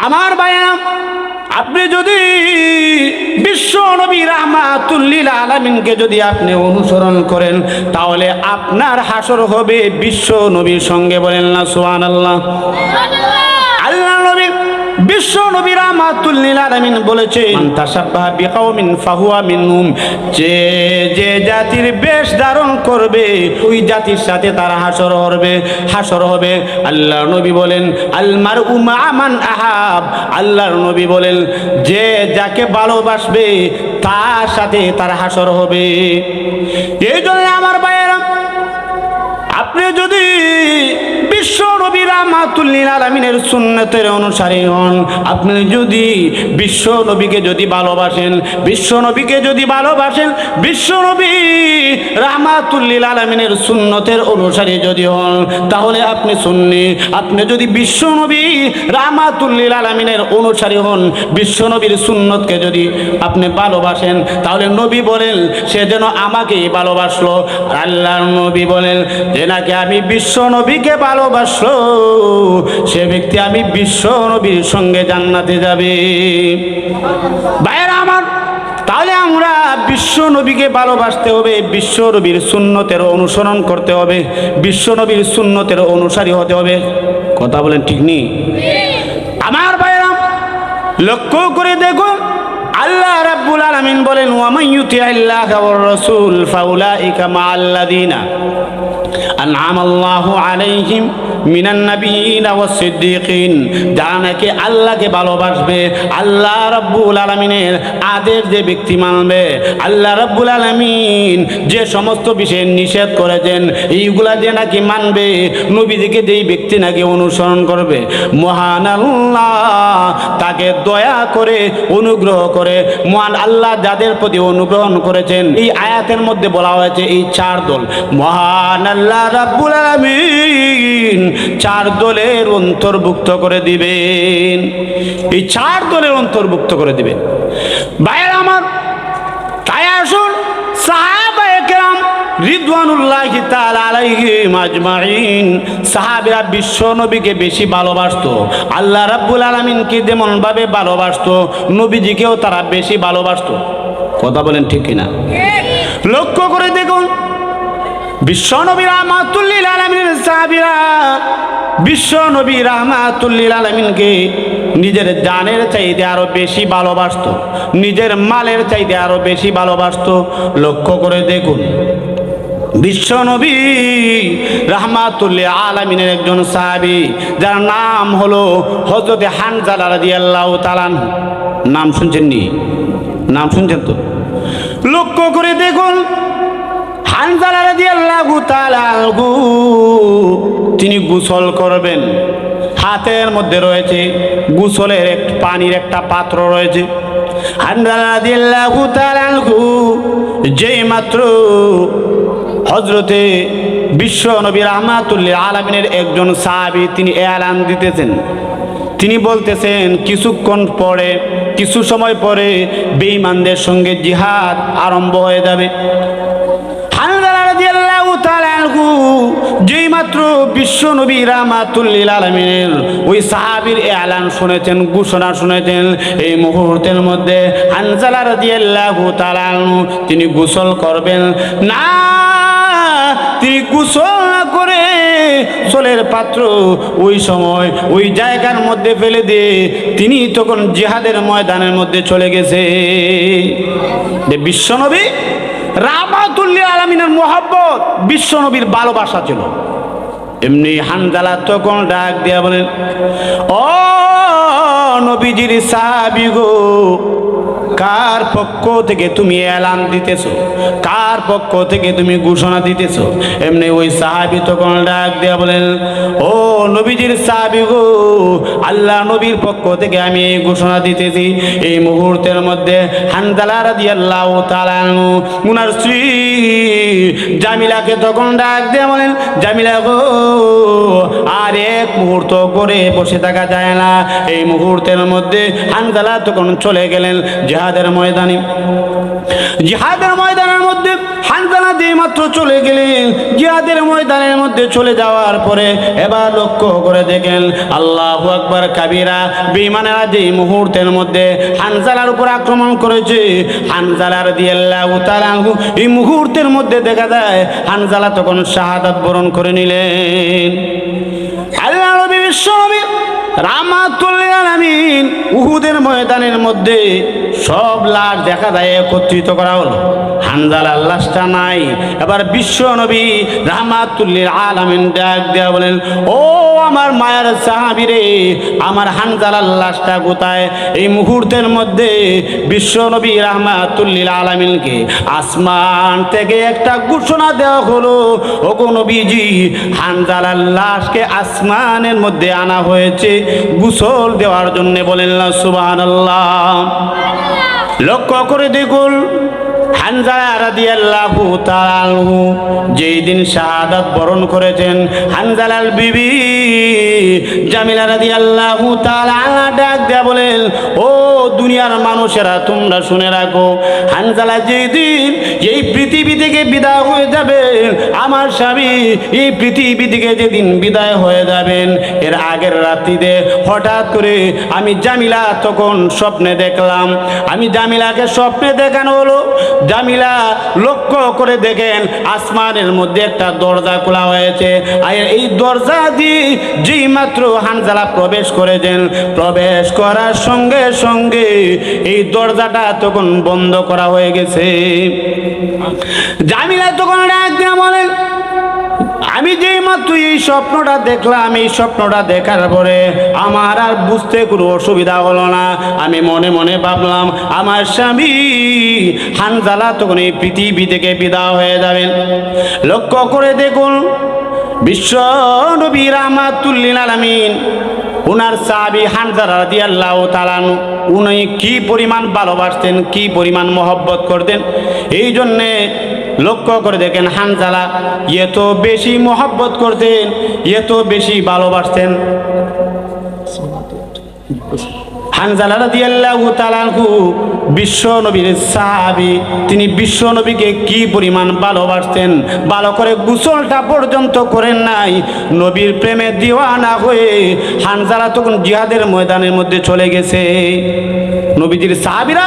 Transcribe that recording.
আমার ভাইরা, আপনি যদি বিশ্ব নবী রাহমাতুল লিল আলামিনকে যদি আপনি অনুসরণ করেন, তাহলে আপনার হাসর হবে বিশ্ব নবীর সঙ্গে। বলেন না সুবহানাল্লাহ। আল্লাহ নবী বিশ্ব নবী রাহমাতুল লিল আলামিন বলেছেন, মান তাশাব্বাহা বিকাউমিন ফাহুয়া মিনহুম, যে যে জাতির বেশ ধারণ করবে ওই জাতির সাথে তার হাসর হবে। আল্লাহ নবী বলেন, আল মারউ মা মান আহাব, আল্লাহর নবী বলেন, যে যাকে ভালোবাসবে তার সাথে তার হাসর হবে। এই জন্য আমার ভাইয়েরা, আপনি যদি বিশ্ব নবী রাহমাতুল লিল আলামিনের সুন্নতের অনুসারী হন, আপনি যদি বিশ্ব নবীকে যদি ভালোবাসেন, বিশ্ব নবী রাহমাতুল লিল আলামিনের সুন্নতের অনুসারী যদি হন, তাহলে আপনি সুন্নি। আপনি যদি বিশ্ব নবী রাহমাতুল লিল আলামিনের অনুসারী হন, বিশ্ব নবীর সুন্নতকে যদি আপনি ভালোবাসেন, তাহলে নবী বলেন সে যেন আমাকেই ভালোবাসলো। আল্লাহর নবী বলেন, যে নাকি আমি বিশ্ব নবীকে ভালোবাসলো, সে ব্যক্তি আমি বিশ্ব নবীর সঙ্গে জান্নাতে যাবে। ভাইয়েরা আমার, তাহলে আমরা বিশ্ব নবীকে ভালোবাসতে হবে, বিশ্ব নবীর সুন্নতের অনুসরণ করতে হবে, বিশ্ব নবীর সুন্নতের অনুসারী হতে হবে। কথা বলেন ঠিক নেই? আমার ভাইয়েরা, লক্ষ্য করে দেখুন, আল্লাহ রাব্বুল আলামিন বলেন, ওয়া মান ইউতিইল্লাহা ওয়ার রাসূল ফাউলাইকা মাআল্লাযীনা আনআমাল্লাহু আলাইহিম মিনান নাবিয়িনা ওয়াস সিদ্দিকিন, যারা নাকি আল্লাহকে ভালোবাসবে, আল্লাহ রাব্বুল আলামিনের আদেশ যে ব্যক্তি মানবে, আল্লাহ রাব্বুল আলামিন যে সমস্ত বিষয় নিষেধ করেছেন এইগুলা যে নাকি মানবে, নবীজিকে যেই ব্যক্তি নাকি অনুসরণ করবে, মহান আল্লাহ তাকে দয়া করে অনুগ্রহ করে, মহান আল্লাহ যাদের প্রতি অনুগ্রহ করেছেন, এই আয়াতের মধ্যে বলা হয়েছে এই চার দল, মহান আল্লাহ রাব্বুল আলামিন চার দলের অন্তর্ভুক্ত করে দিবেন। এই চার দলের অন্তর্ভুক্ত করে দিবেন। ভাইয়ের আমার, তাই আসুন সাহাবায়ে কেরাম রিদওয়ানুল্লাহি তাআলা আলাইহিম আজমাইন, সাহাবীরা বিশ্ব নবীকে বেশি ভালোবাসতো, আল্লাহ রাব্বুল আলামিনকে যেমন ভাবে ভালোবাসতো, নবীজিকেও তারা বেশি ভালোবাসতো। কথা বলেন ঠিক কিনা? লক্ষ্য করে দেখুন, বিশ্ব নবী রাহমাতুল লিল আলামিনের সাহাবীরা বিশ্ব নবী রাহমাতুল লিল আলামিনকে নিজের জানের চাইতে আরো বেশি ভালোবাসতো, নিজের মালের চাইতে আরো বেশি ভালোবাসতো। লক্ষ্য করে দেখুন, বিশ্ব নবী রাহমাতুল লিল আলামিনের একজন সাহাবী, যার নাম হলো হযরত হানজালা রাদিয়াল্লাহু তাআলা। নাম শুনছেন নি? নাম শুনছেন তো? লক্ষ্য করে দেখুন, হানজালা রাদিয়াল্লাহু তাআলা আনহু তিনি গোসল করবেন, হাতের মধ্যে রয়েছে গোসলের পানির একটা পাত্র রয়েছে। হানজালা রাদিয়াল্লাহু তাআলা আনহু যেই মাত্র হযরতে বিশ্ব নবী রাহমাতুল লিল আলামিনের একজন সাহাবী তিনি এলান দিতেছেন, তিনি বলতেছেন কিছুক্ষণ পরে, কিছু সময় পরে বেঈমানদের সঙ্গে জিহাদ আরম্ভ হয়ে যাবে। যেই মাত্র বিশ্ব নবী রাহমাতুল লিল আলামিনের ওই সাহাবীর এলান শুনেছেন, ঘোষণা শুনেছেন, এই মুহূর্তের মধ্যে হানজালা রাদিয়াল্লাহু তাআলা তিনি গোসল করবেন না। তিনি গোসল না করে গোসলের পাত্র ওই সময় ওই জায়গার মধ্যে ফেলে দিয়ে তিনি তখন জিহাদের ময়দানের মধ্যে চলে গেছে। বিশ্ব নবী রাহমাতুল লিল আলামিনের মহব্বত, বিশ্ব নবীর ভালোবাসা ছিল। এমনি হানজালা তখন ডাক দিয়া বলেন, ও নবীজির সাহাবী গো, কার পক্ষ থেকে তুমি এলান দিতেছো, কার পক্ষ থেকে তুমি ঘোষণা দিতেছো? এমনি ওই সাহাবী তখন ডাক দিয়া বলেন, ও নবীজির সাহাবী গো, আল্লাহ নবীর পক্ষ থেকে আমি এই ঘোষণা দিতেছি। এই মুহূর্তের মধ্যে হানজালা রাদিয়াল্লাহু তাআলা আনহু উনার স্ত্রী জামিলাকে তখন ডাক দিয়া বলেন, জামিলা গো, আর এক মুহূর্ত করে বসে থাকা যায় না। এই মুহূর্তের মধ্যে হানজালা তখন চলে গেলেন, যে জিহাদের ময়দানে। জিহাদের ময়দানের মধ্যে হানজালা দিয়ে মাত্র চলে গেলেন, জিহাদের ময়দানের মধ্যে চলে যাওয়ার পরে এবার লক্ষ্য করে দেখেন আল্লাহু আকবার কাবীরা, বেঈমানেরা যে মুহূর্তের মধ্যে হানজালার উপর আক্রমণ করেছে, হানজালা রাদিয়াল্লাহু তাআলা আনহু এই মুহূর্তের মধ্যে দেখা যায় হানজালা তখন শাহাদাত বরণ করে নিলেন। আল্লাহ নবী বিশ্বনবী রাহমাতুল লিল আলামিন উহুদের ময়দানের মধ্যে সব লাশ দেখা যায় একত্রিত করা হলো, হানজালার লাশটা নাই। এবার বিশ্ব নবী রাহমাতুল লিল আলামিন ডাক দেয়া বলেন, ও আমার মায়ের সাহাবীরে, আমার হানজালার লাশটা কোথায়? এই মুহূর্তের মধ্যে বিশ্ব নবী রাহমাতুল লিল আলামিনকে আসমান থেকে একটা ঘোষণা দেওয়া হলো, ওগো নবীজি, হানজালার লাশকে আসমানের মধ্যে আনা হয়েছে গোসল দেওয়ার জন্য। বলেন না সুবহানাল্লাহ। লক্ষ্য করে দেখুন হানজালা রাদিয়াল্লাহু তাআলা আনহু যেই দিন শাহাদাত বরণ করেছেন, হানজালার বিবি জামিলা রাদিয়াল্লাহু তাআলা আনহা ডাক দেয়া বলেন, ও দুনিয়ার মানুষেরা তোমরা শুনে রাখো, হানজালা যেই দিন এই পৃথিবী থেকে বিদায় হয়ে যাবেন, আমার স্বামী এই পৃথিবী থেকে যেদিন বিদায় হয়ে যাবেন, এর আগের রাত্রিতে হঠাৎ করে আমি জামিলা তখন স্বপ্নে দেখলাম। আমি জামিলাকে স্বপ্নে দেখানো হলো, জামিলা লক্ষ্য করে দেখেন আসমানের মধ্যে একটা দরজা খোলা হয়েছে, আর এই দরজা দিয়ে যেই মাত্র হানজালা প্রবেশ করেছেন, প্রবেশ করার সঙ্গে সঙ্গে এই দরজাটা তখন বন্ধ করা হয়ে গেছে। জামিলা তখন ডাক দিয়ে বলেন, আমি যেই মাত্র এই স্বপ্নটা দেখলাম, এই স্বপ্নটা দেখার পরে আমার আর বুঝতে কোনো অসুবিধা হলো না। আমি মনে মনে ভাবলাম আমার স্বামী হানজালা তখন এই পৃথিবী থেকে বিদায় হয়ে যাবেন। লক্ষ্য করে দেখুন বিশ্ব নবী রাহমাতুল লিল আলামিন উনার সাহাবী হানজালা রাদিয়াল্লাহু তাআলা আনহু উনি কি পরিমাণ ভালোবাসতেন, কি পরিমাণ মহব্বত করতেন। এই জন্যে লক্ষ্য করে দেখেন হানজালা এত বেশি মহব্বত করতেন, এত বেশি ভালোবাসতেন। হানজালা রাদিয়াল্লাহু তাআলা আনহু বিশ্ব নবীর সাহাবী, তিনি বিশ্ব নবীকে কি পরিমাণ ভালোবাসতেন, ভালো করে গোসলটা পর্যন্ত করেন নাই। নবীর প্রেমে দিওয়ানা হয়ে হানজালা তখন জিহাদের ময়দানের মধ্যে চলে গেছে। নবীজির সাহাবীরা